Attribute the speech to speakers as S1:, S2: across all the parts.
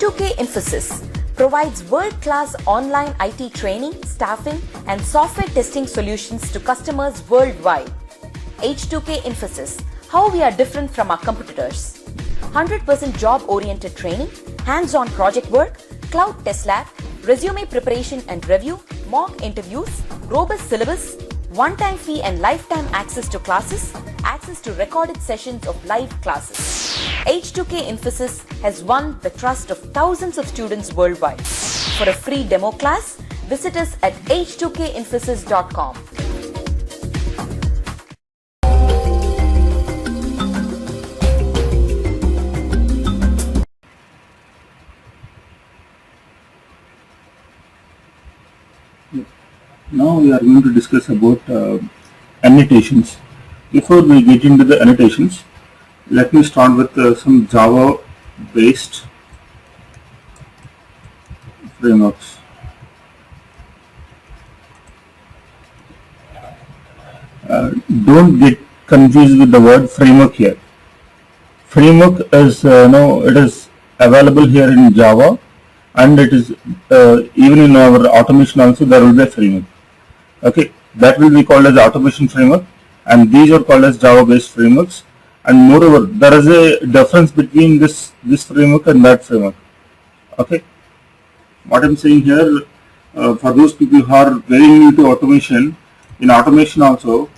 S1: H2K Infosys provides world-class online IT training, staffing, and software testing solutions to customers worldwide. H2K Infosys, how we are different from our competitors. 100% job-oriented training, hands-on project work, cloud test lab, resume preparation and review, mock interviews, robust syllabus, one-time fee and lifetime access to classes, access to recorded sessions of live classes. H2K Infosys has won the trust of thousands of students worldwide. For a free demo class, visit us at h2kinfosys.com.
S2: Now we are going to discuss about annotations. Before we get into the annotations, let me start with some Java based frameworks. Don't get confused with the word framework here. Framework is it is available here in Java, and it is even in our automation also there will be a framework. Okay, that will be called as automation framework, and these are called as Java based frameworks. And moreover, there is a difference between this framework and that framework. Okay, what I'm saying here, for those people who are very new to automation, in automation also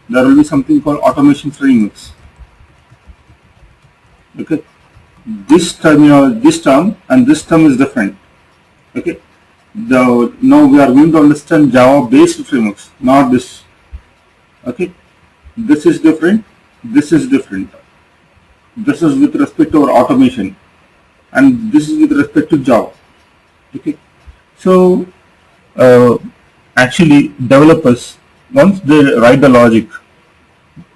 S2: there will be something called automation frameworks. Okay, this term and this term is different. Okay, now we are going to understand Java based frameworks, not this. Okay, this is different, this is different. This is with respect to our automation, and this is with respect to Java. Okay, so actually developers, once they write the logic,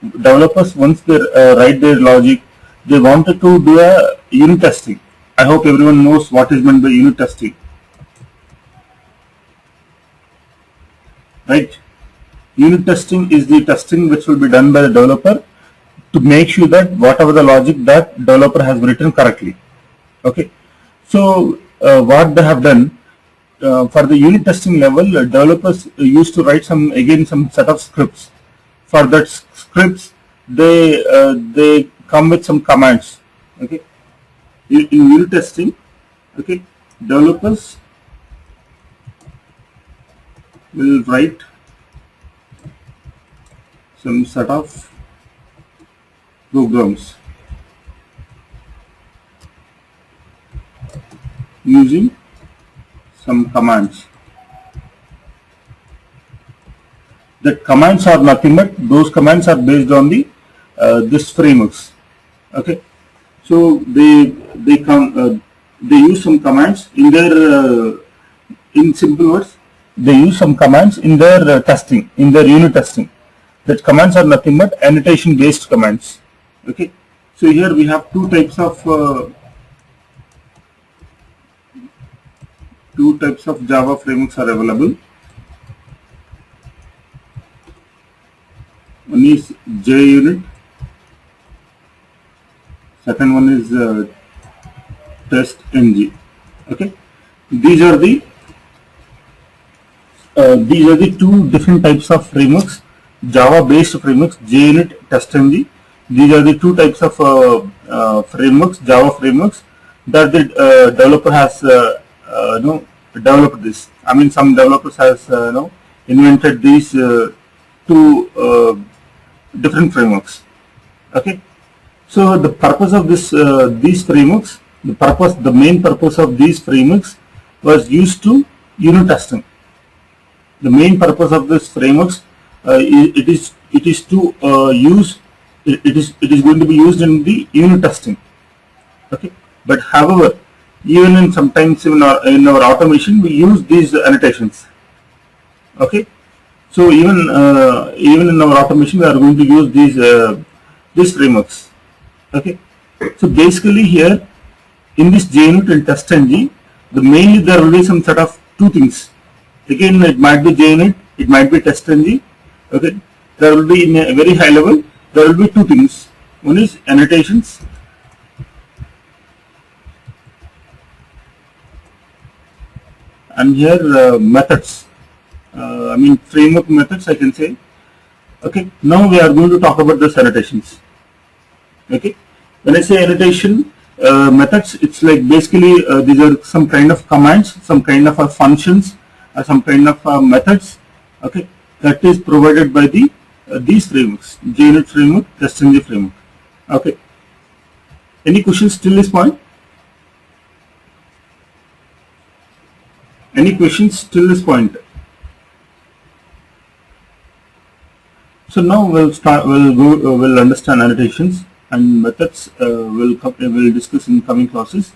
S2: write their logic, they wanted to do a unit testing. I hope everyone knows what is meant by unit testing. Right? Unit testing is the testing which will be done by the developer to make sure that whatever the logic that developer has written correctly. Okay. So what they have done for the unit testing level, developers used to write some set of scripts. For that scripts, they come with some commands. Okay. In unit testing, okay, developers will write some set of programs using some commands. The commands are nothing but those commands are based on the this frameworks. Okay, so they use some commands in their in simple words, they use some commands in their testing, in their unit testing. That commands are nothing but annotation based commands. Okay, so here we have two types of Java frameworks are available. One is JUnit, second one is TestNG. Okay, these are the two different types of frameworks, Java based frameworks, JUnit, TestNG. These are the two types of frameworks, Java frameworks, that the developer has developed this. I mean, some developers has invented these two different frameworks. Okay, so the purpose of these frameworks, the main purpose of these frameworks was used to unit testing. The main purpose of this frameworks it is going to be used in the unit testing. Okay, but however, even in sometimes in our automation we use these annotations. Okay, so even in our automation we are going to use these frameworks. Okay, so basically here in this JUnit and TestNG, mainly there will be some sort of two things. Again, it might be JUnit, it might be TestNG. Okay, there will be in a very high level, there will be two things. One is annotations, and here methods. I mean framework methods I can say. Okay, now we are going to talk about the annotations. Okay, when I say annotation methods, it's like basically these are some kind of commands, some kind of functions, some kind of methods. Okay, that is provided by the these frameworks, JUnit framework, TestNG framework. Okay, any questions till this point? Any questions till this point? So now we'll start. We'll understand annotations and methods. We'll discuss in coming classes.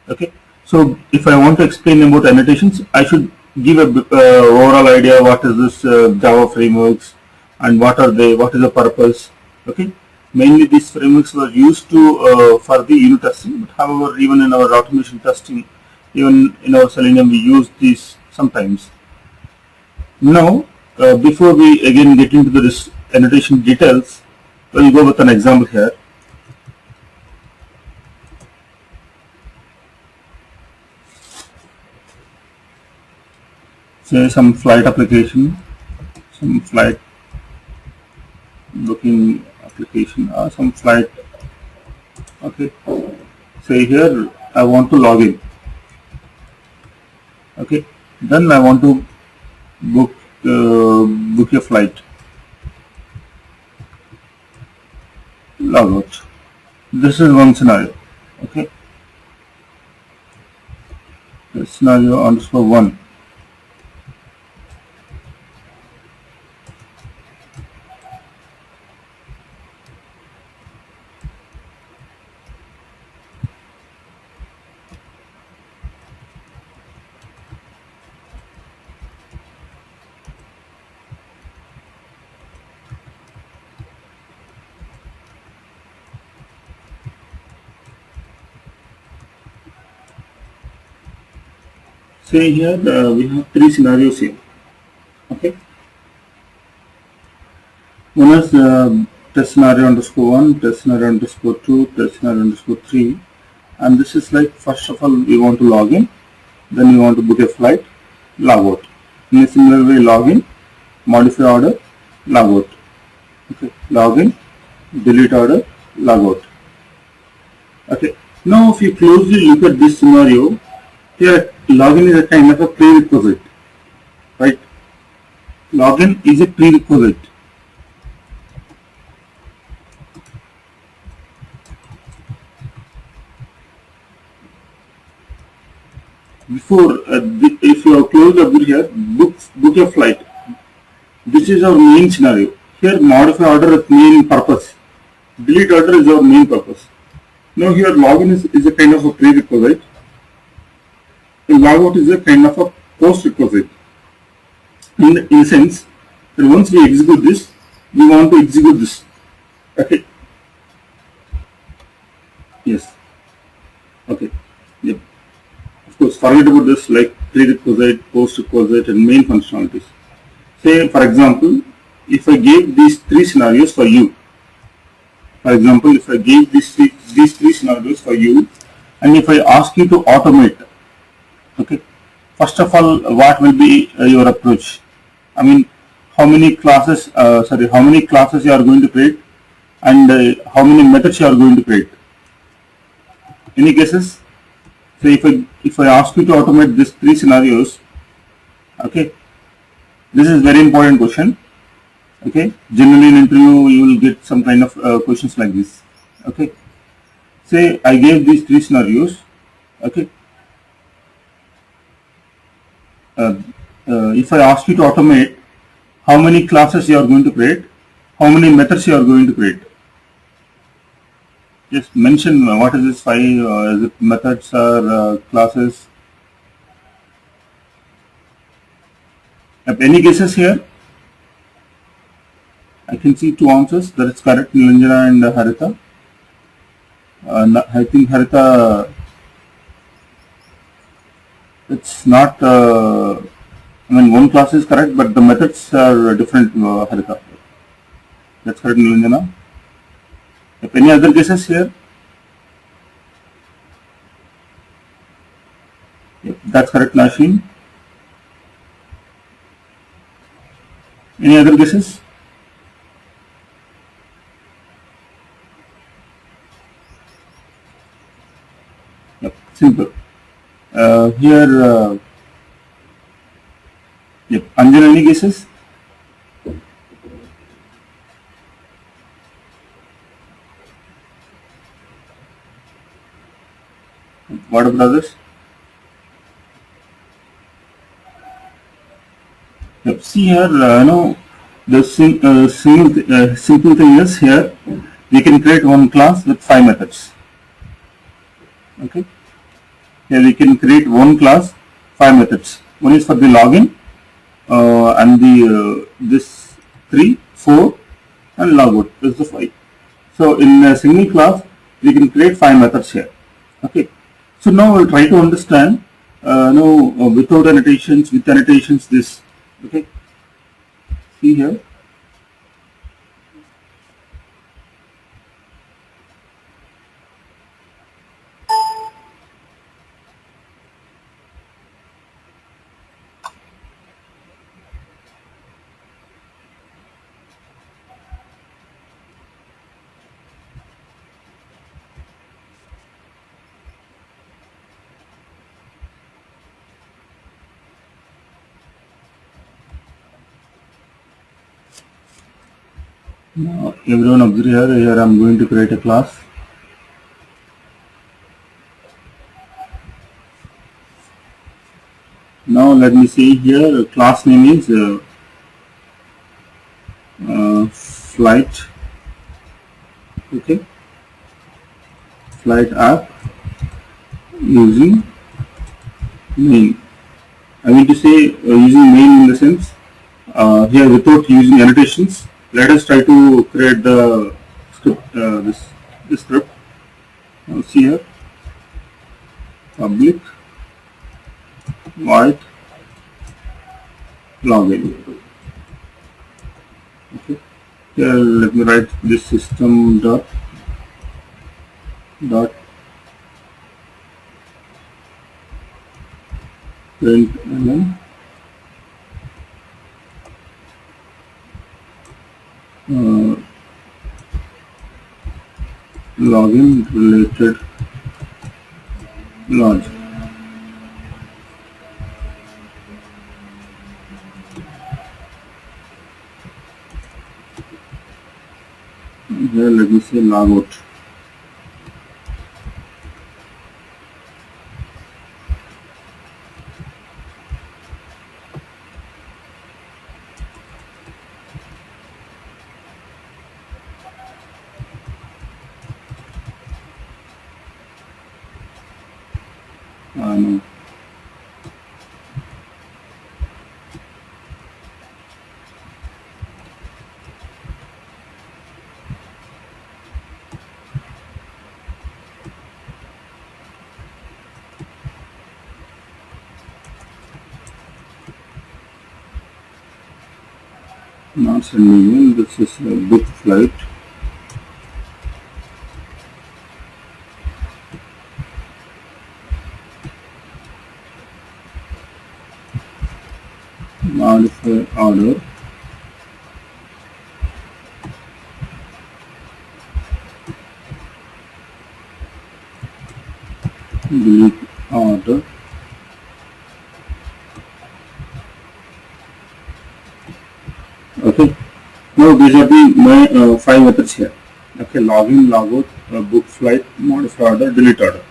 S2: Okay. So if I want to explain about annotations, I should give a overall idea. What is this Java frameworks and what are they? What is the purpose? Okay. Mainly these frameworks were used to for the unit testing. But however, even in our automation testing, even in our Selenium, we use these sometimes. Now, before we again get into the annotation details, we'll go with an example here. Say some flight application, some flight booking application, or some flight. Okay. Say here I want to log in. Okay. Then I want to book a flight. Log out. This is one scenario. Okay. The scenario underscore 1. Say here we have three scenarios here. Okay. One is test scenario underscore 1, test scenario underscore 2, test scenario underscore 3, and this is like first of all we want to log in, then we want to book a flight, log out. In a similar way, log in, modify order, log out. Okay. Log in, delete order, log out. Okay. Now if you closely look at this scenario, here login is a kind of a prerequisite, right? Login is a prerequisite. Before, if you are closed up here, book a flight. This is our main scenario. Here modify order is main purpose. Delete order is our main purpose. Now here login is a kind of a prerequisite. Logout is a kind of a post requisite. In a sense that once we execute this, we want to execute this. Okay. Yes. Okay. Yep. Of course, forget about this like prerequisite, post requisite, and main functionalities. Say for example, if I gave these three scenarios for you. For example, if I gave these three scenarios for you, and if I ask you to automate. Okay. First of all, what will be your approach? I mean, how many classes? How many classes you are going to create, and how many methods you are going to create? Any guesses? So if I ask you to automate these three scenarios, okay, this is very important question. Okay, generally in interview you will get some kind of questions like this. Okay, say I gave these three scenarios. Okay. If I ask you to automate, how many classes you are going to create, how many methods you are going to create. Just mention what is this file, is it methods or classes. Have any guesses here? I can see two answers. That is correct, Nilanjana and Harita. I think Harita, it's not, I mean one class is correct, but the methods are different, Harita. That's correct, Nilanjana. If any other guesses here? Yep, that's correct, Nashin. Any other guesses? Yep, simple. Here, yep. Anjan, any guesses? What about others? Yep. See here, the simple thing is here we can create one class with 5 methods. Okay. Here we can create one class, 5 methods. One is for the login, and the this 3, 4, and logout. This is the 5. So in a single class, we can create 5 methods here. Okay. So now we'll try to understand, without annotations, with annotations, this. Okay. See here. Now everyone observe here. Here I am going to create a class. Now let me see here. Class name is flight. Okay. Flight app using main. I mean to say using main in the sense here without using annotations. Let us try to create the script. This script. Now see here. Public void login. Okay. Here let me write this system dot print login related logic. Here let me say logout. No. Not sending in. This is a book flight. Modify order. Delete order. Okay. Now these are the my 5 methods here. Okay. Login, logout, book flight, modify order, delete order.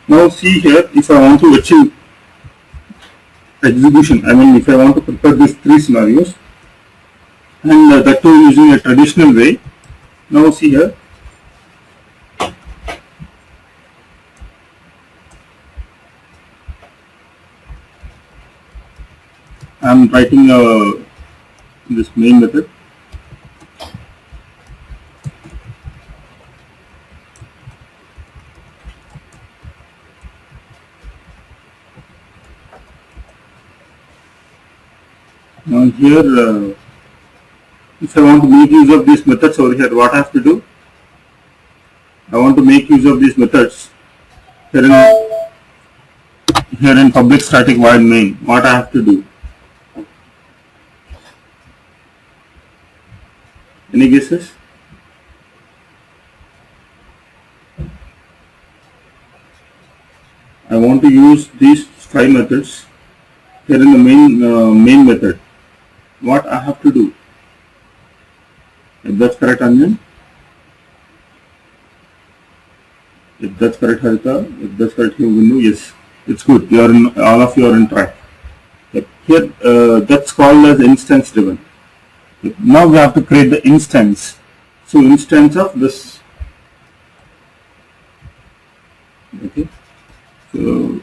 S2: Now see here, if I want to achieve execution, I mean if I want to prepare these 3 scenarios and that too using a traditional way. Now see here, I am writing this main method. Now here, if I want to make use of these methods over here, what I have to do? I want to make use of these methods here in public static void main. What I have to do? Any guesses? I want to use these 5 methods here in the main method. What I have to do? If that's correct, Anjan. If that's correct, Harita. If that's correct, Hindu. Yes, it's good. You are in, all of you are in track. Yep. Here, that's called as instance driven. Yep. Now we have to create the instance. So instance of this. Okay. So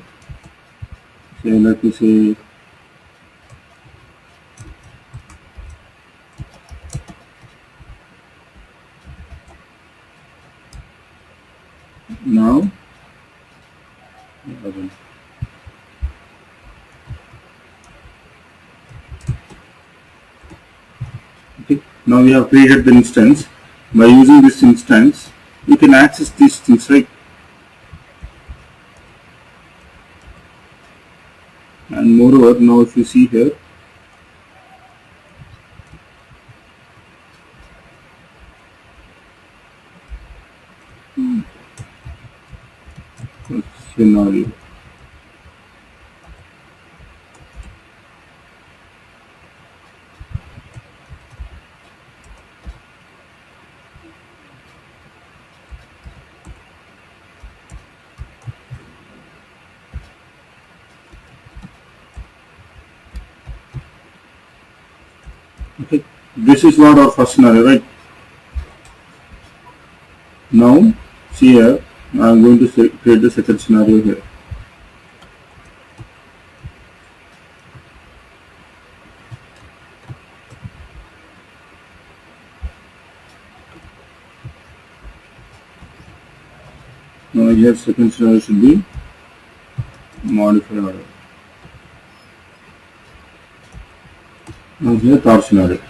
S2: let me say now. Okay. Now we have created the instance. By using this instance, you can access these things, right? And moreover, now if you see here, scenario. Okay, this is what our first scenario, right? Now, see here, I am going to create the second scenario here. Now here second scenario should be modify order. Now here third scenario.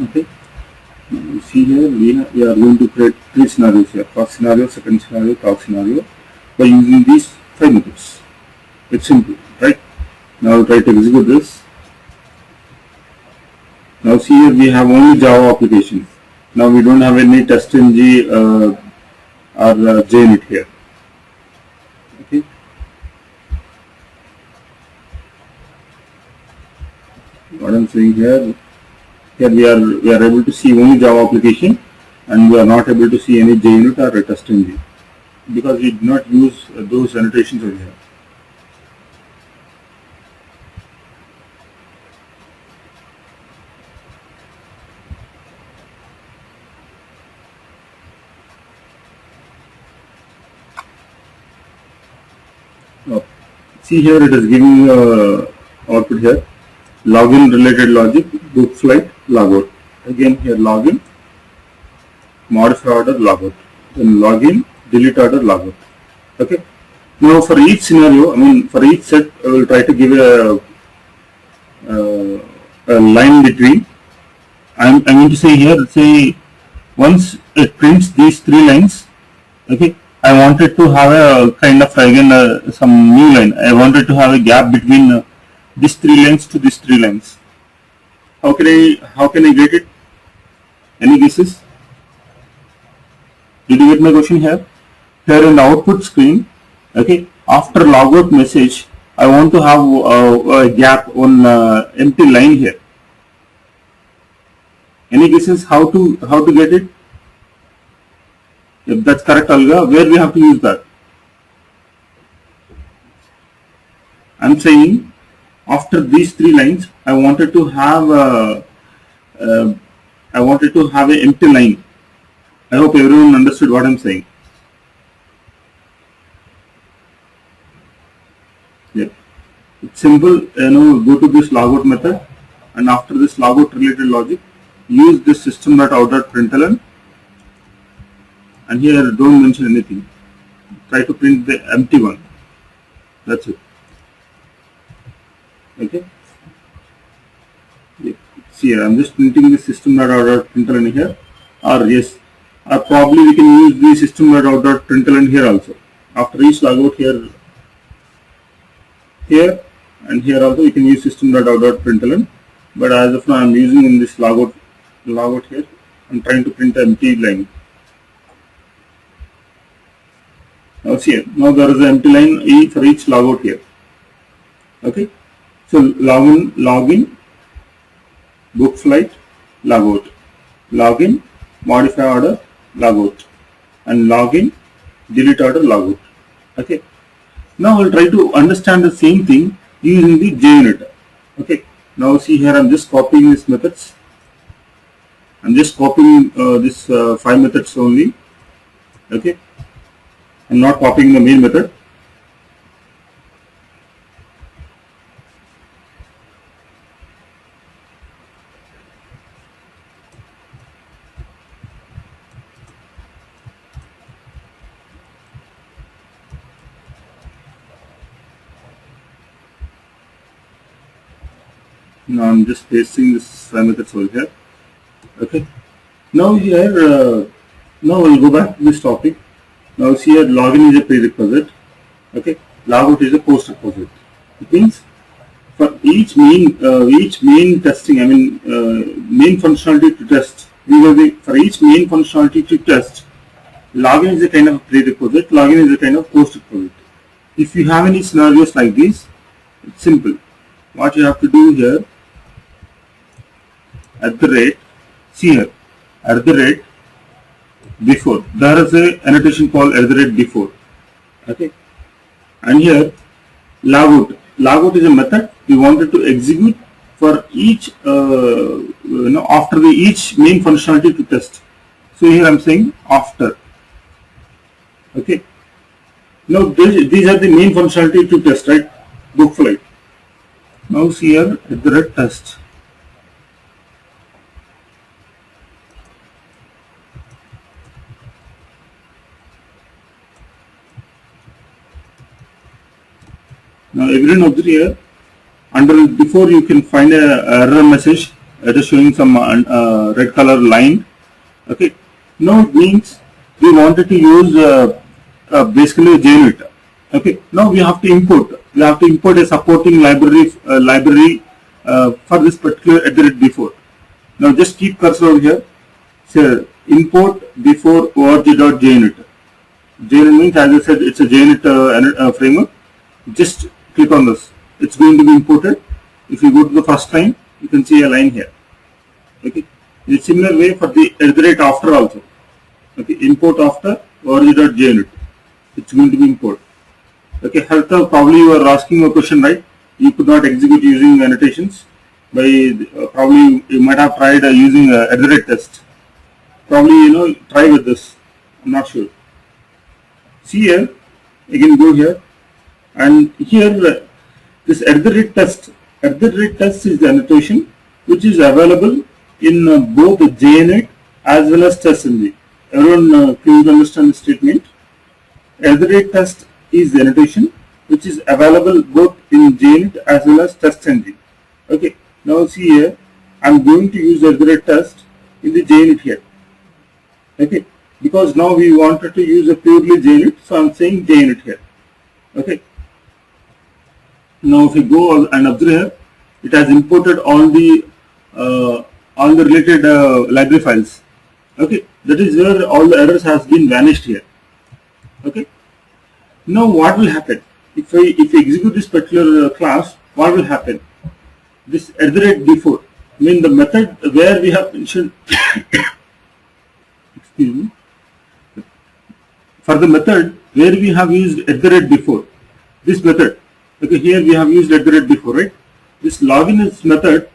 S2: Okay. Now you see here we are going to create 3 scenarios here. First scenario, second scenario, third scenario by using these 5 methods. It's simple, right? Now I'll try to execute this. Now see here we have only Java application. Now we don't have any TestNG or JUnit here. Okay. What I'm saying here we are able to see only Java application, and we are not able to see any JUnit or TestNG because we did not use those annotations over here. See here it is giving output here, login related logic, book flight, logout. Again here login, modify order, logout. Then login, delete order, logout. Okay. Now for each scenario, I mean for each set, I will try to give a line between. I'm going to say here, say once it prints these 3 lines, okay. I wanted to have a kind of again some new line. I wanted to have a gap between these 3 lines to these 3 lines. How can I get it? Any guesses? Did you get my question here? Here in the output screen, okay. After logout message, I want to have a gap on empty line here. Any guesses how to get it? If that's correct, Alga, where we have to use that? I'm saying after these 3 lines, I wanted to have an empty line. I hope everyone understood what I'm saying. Yeah, it's simple. Go to this logout method, and after this logout related logic, use this system.out.println. And here don't mention anything. Try to print the empty one. That's it. Okay. Yeah. See here, I'm just printing the system.out.println here, or yes, or probably we can use the system.out.println here also. After each logout here and here also we can use system.out.println, but as of now I'm using in this logout here, I'm trying to print an empty line. Now see here, now there is an empty line for each logout here. Okay, so login, book flight, logout, login, modify order, logout, and login, delete order, logout. Okay, now we'll try to understand the same thing using the JUnit. Okay, now see here, I'm just copying these methods. I'm just copying this 5 methods only. Okay, I'm not copying the main method. Now I'm just pasting this 5 methods over here. Okay. Now here, now we'll go back to this topic. Now see here, login is a prerequisite. Okay. Logout is a post-requisite. It means for each main testing, I mean main functionality to test, for each main functionality to test, login is a kind of prerequisite. Login is a kind of post-requisite. If you have any scenarios like this, it's simple. What you have to do here, see here, before, there is a annotation called @before. Okay, and here logout is a method we wanted to execute for each after each main functionality to test. So here I'm saying after. Okay, now these are the main functionality to test, right? Book flight. Now see here @test. Now everyone observe here, under before you can find a error message. It is showing some red color line. Okay. Now it means we wanted to use basically a JUnit. Okay. Now we have to import. We have to import a supporting library for this particular @before. Now just keep cursor over here. So import before org.junit. JUnit means, as I said, it's a JUnit framework. Just click on this. It's going to be imported. If you go to the first line, you can see a line here. Okay. In a similar way for the @after also. Okay. Import after org.junit. It's going to be imported. Okay. Harita, probably you are asking a question, right? You could not execute using annotations. Probably you might have tried using @test. Probably try with this. I'm not sure. See here. Again go here. And here this @test is the annotation which is available in both JUnit as well as TestNG. Everyone please understand the statement. @test is the annotation which is available both in JUnit as well as TestNG. Okay. Now see here, I'm going to use @test in the JUnit here. Okay. Because now we wanted to use a purely JUnit, so I'm saying JUnit here. Okay. Now if you go and observe here, it has imported all the related library files. Okay, that is where all the errors has been vanished here. Okay. Now what will happen if I execute this particular class? What will happen? This @before, I mean the method where we have mentioned excuse me, for the method where we have used @before, this method. Okay, here we have used @before, right? This login is method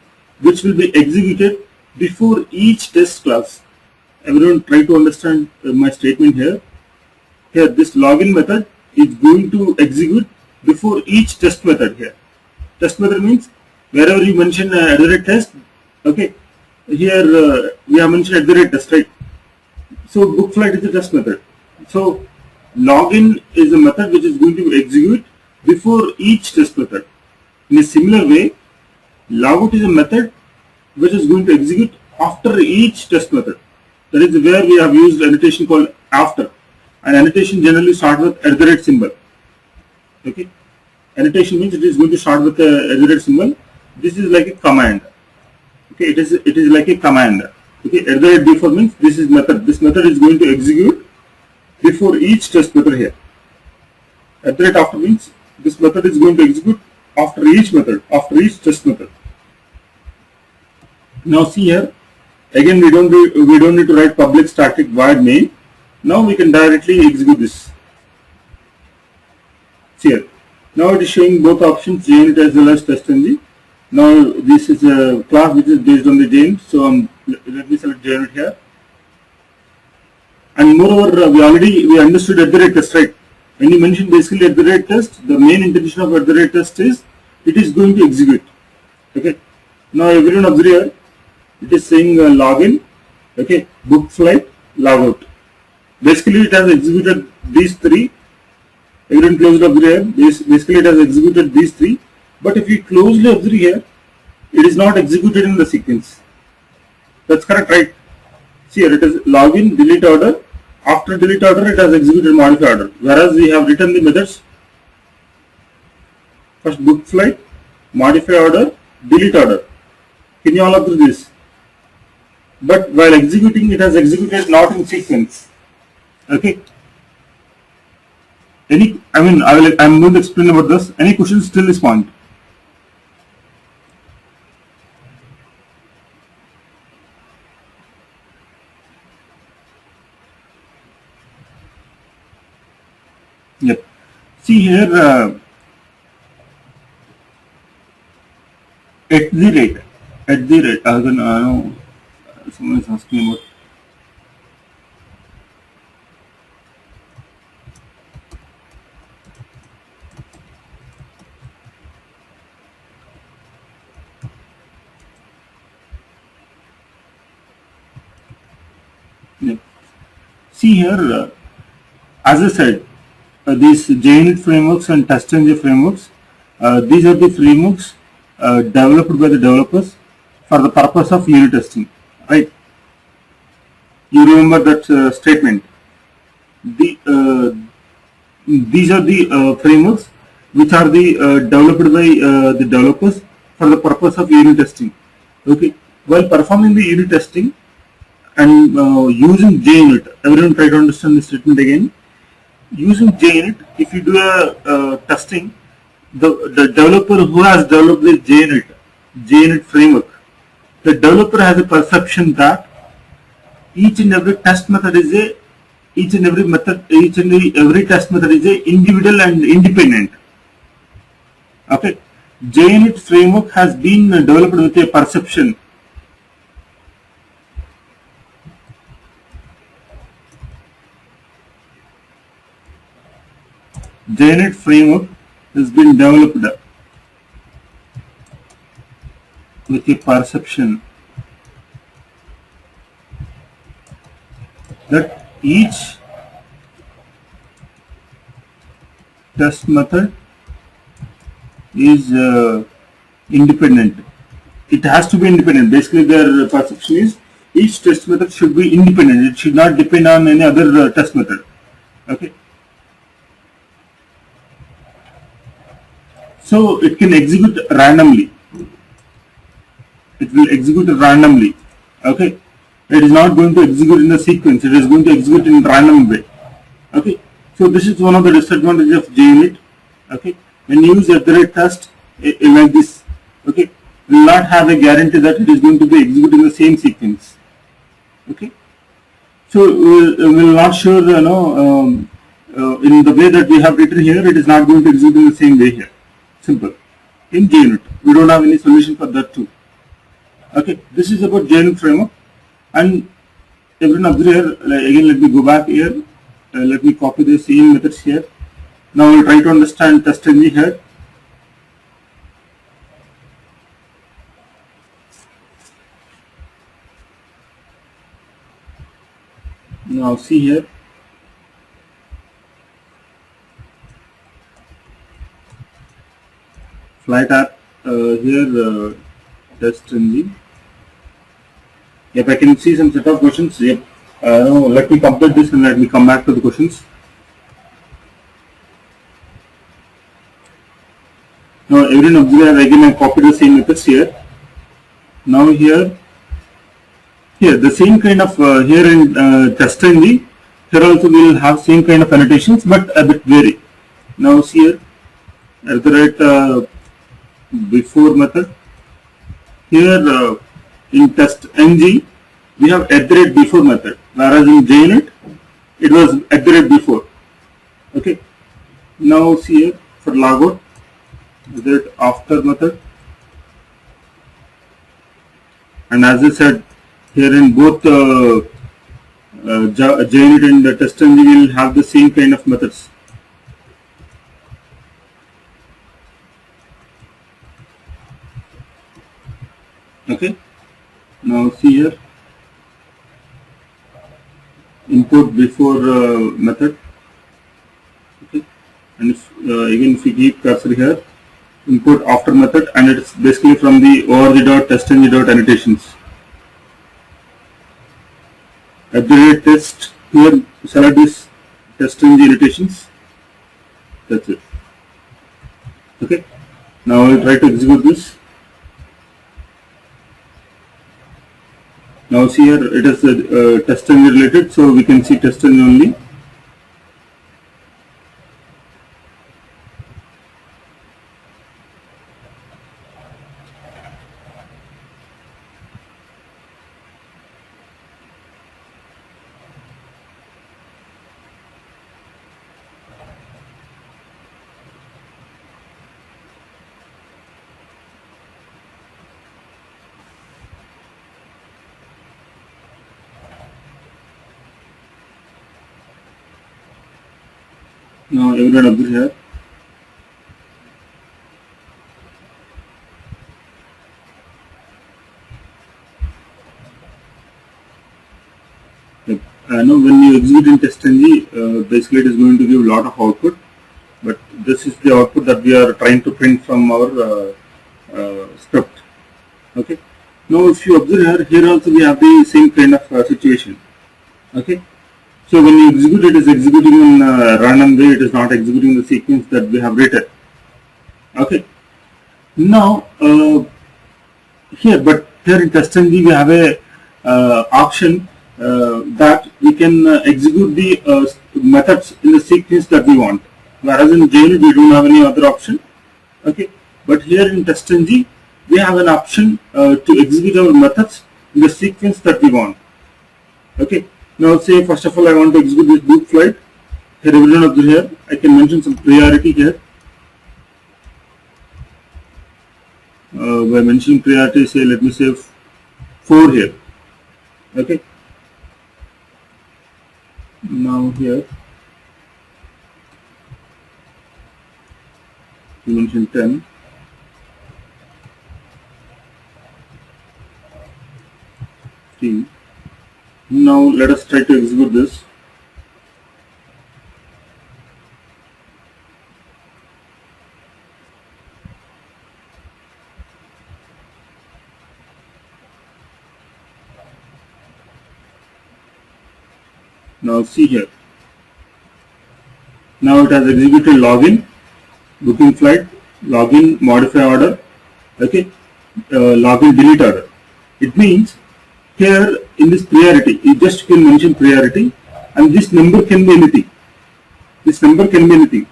S2: which will be executed before each test class. Everyone try to understand my statement here. Here this login method is going to execute before each test method here. Test method means wherever you mention @test, okay, here we have mentioned @test, right? So book flight is a test method. So login is a method which is going to execute before each test method. In a similar way, logout is a method which is going to execute after each test method. That is where we have used annotation called after. And annotation generally starts with @ symbol. Okay. Annotation means it is going to start with a @ symbol. This is like a command. Okay, it is like a command. Okay, @ before means this is method. This method is going to execute before each test method here. @ after means this method is going to execute after each method, after each test method. Now see here, again we don't need to write public static void main. Now we can directly execute this. See here. Now it is showing both options, JUnit as well as TestNG. Now this is a class which is based on the JUnit. So let me select JUnit here. And moreover, we understood @test, right? When you mention basically @test, the main intention of @test is it is going to execute. Okay. Now everyone observe here. It is saying login. Okay. Book flight, logout. Basically, it has executed these three. Everyone closely observe here. Basically, it has executed these three. But if you closely observe here, it is not executed in the sequence. That's correct, right? See here, it is login, delete order. After delete order, it has executed modify order. Whereas we have written the methods first book flight, modify order, delete order. Can you all observe this? But while executing, it has executed not in sequence. Okay. I'm going to explain about this. Any questions till this point? Yep. See here, at the rate, someone is asking about. Yep. See here, as I said, these JUnit frameworks and TestNG frameworks, these are the frameworks developed by the developers for the purpose of unit testing, right? You remember that statement. These are the frameworks which are developed by the developers for the purpose of unit testing. Okay, while performing the unit testing and using JUnit, everyone try to understand this statement again. Using JUnit, if you do a testing, the developer who has developed the JUnit framework, the developer has a perception that each and every test method is every test method is a individual and independent. Okay, JUnit framework has been developed with a perception. JUnit framework has been developed with a perception that each test method is independent. It has to be independent. Basically, their perception is each test method should be independent. It should not depend on any other test method. Okay. So it can execute randomly. It will execute randomly. Okay. It is not going to execute in the sequence. It is going to execute in random way. Okay. So this is one of the disadvantages of JUnit. Okay. When you use @test like this, okay, will not have a guarantee that it is going to be executed in the same sequence. Okay. So we will not sure, in the way that we have written here, it is not going to execute in the same way here. Simple. In JUnit, we don't have any solution for that too. Okay, this is about JUnit framework. And everyone observe here, again let me go back here, let me copy the same methods here. Now we'll try to understand TestNG here. Now see here, flight app here, TestNG. Yep, I can see some set of questions. Yep. No, let me complete this and let me come back to the questions. Now, everyone observe again. I copied the same methods here. Now here the same kind of here in TestNG. Here also we will have same kind of annotations, but a bit vary. Now see here at the rate before method. Here in TestNG we have at the rate before method, whereas in JUnit it was at the rate before. Okay. Now see here for logout, at the rate after method, and as I said here in both JUnit and TestNG we will have the same kind of methods. Okay. Now see here import before method. Okay. And if again if we keep cursor here, import after method, and it's basically from the org.testng.annotations. At the rate test, here select this TestNG annotations. That's it. Okay. Now I will try to execute this. Now see here it is TestNG related, so we can see TestNG only. Now everyone observe here. Now when you execute in TestNG, basically it is going to give a lot of output, but this is the output that we are trying to print from our script. Okay. Now if you observe here also we have the same kind of situation. Okay. So when you execute, it is executing in random way, it is not executing the sequence that we have written. Okay. Now here in TestNG we have a option that we can execute the methods in the sequence that we want, whereas in JUnit we don't have any other option. Okay. But here in TestNG we have an option to execute our methods in the sequence that we want. Okay. Now say first of all I want to execute this book flight. Here everyone observe here, I can mention some priority here. By mentioning priority, say let me say 4 here. Okay. Now here you mention 10. Now let us try to execute this. Now see here. Now it has executed login, booking flight, login, modify order, okay, login, delete order. It means here in this priority, you just can mention priority, and this number can be anything. This number can be anything,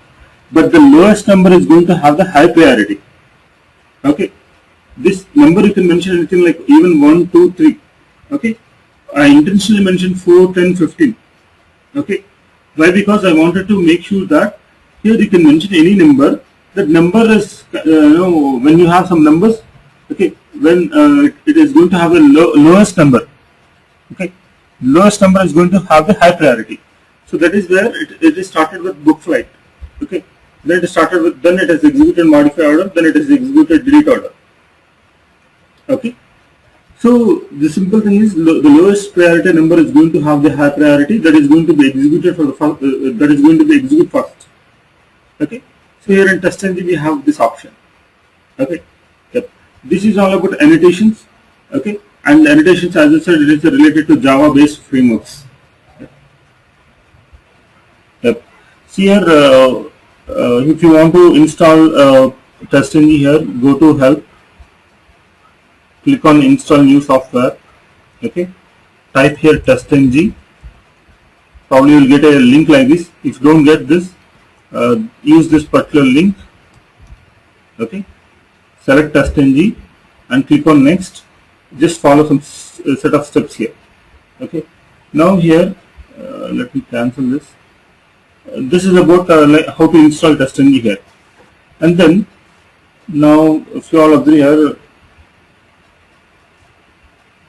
S2: but the lowest number is going to have the high priority. Okay, this number you can mention anything like even 1, 2, 3. Okay, I intentionally mentioned 4, 10, 15. Okay, why? Because I wanted to make sure that here you can mention any number. That number is when you have some numbers. Okay, when it is going to have the lowest number. Okay, lowest number is going to have the high priority. So that is where it is started with book flight. Okay, then it started with, then it is executed modify order, then it is executed delete order. Okay, so the simple thing is the lowest priority number is going to have the high priority, that is going to be executed for the first, that is going to be executed first. Okay, so here in TestNG we have this option. Okay, yep. This is all about annotations. Okay, And annotations, as I said, it is related to Java-based frameworks. Yep. See here, if you want to install TestNG here, go to Help, click on Install New Software. Okay. Type here TestNG. Probably you will get a link like this. If you don't get this, use this particular link. Okay. Select TestNG and click on Next. Just follow some set of steps here. Okay. Now here, let me cancel this. This is about like how to install TestNG here. And then now, if you all agree here,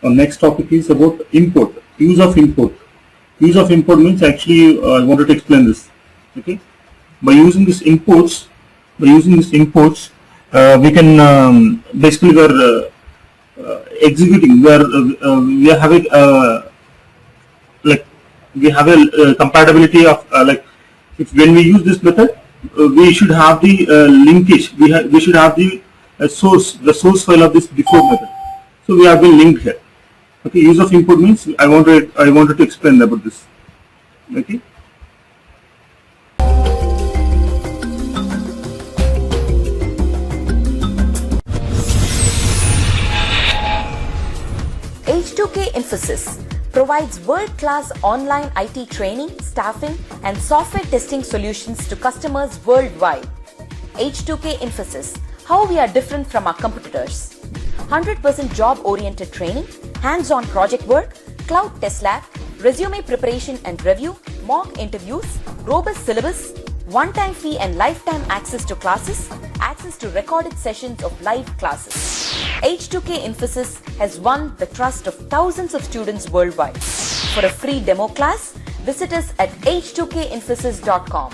S2: our next topic is about import. Use of import. Use of import means actually I wanted to explain this. Okay. By using these imports, we can basically we are executing. We are having like we have a compatibility of like if when we use this method, we should have the linkage. We should have the source file of this before method. So we have been linked here. Okay. Use of import means I wanted to explain about this. Okay.
S1: H2K Infosys provides world-class online IT training, staffing, and software testing solutions to customers worldwide. H2K Infosys, how we are different from our competitors. 100% job-oriented training, hands-on project work, cloud test lab, resume preparation and review, mock interviews, robust syllabus, one-time fee and lifetime access to classes, access to recorded sessions of live classes. H2K Infosys has won the trust of thousands of students worldwide. For a free demo class, visit us at h2kinfosys.com.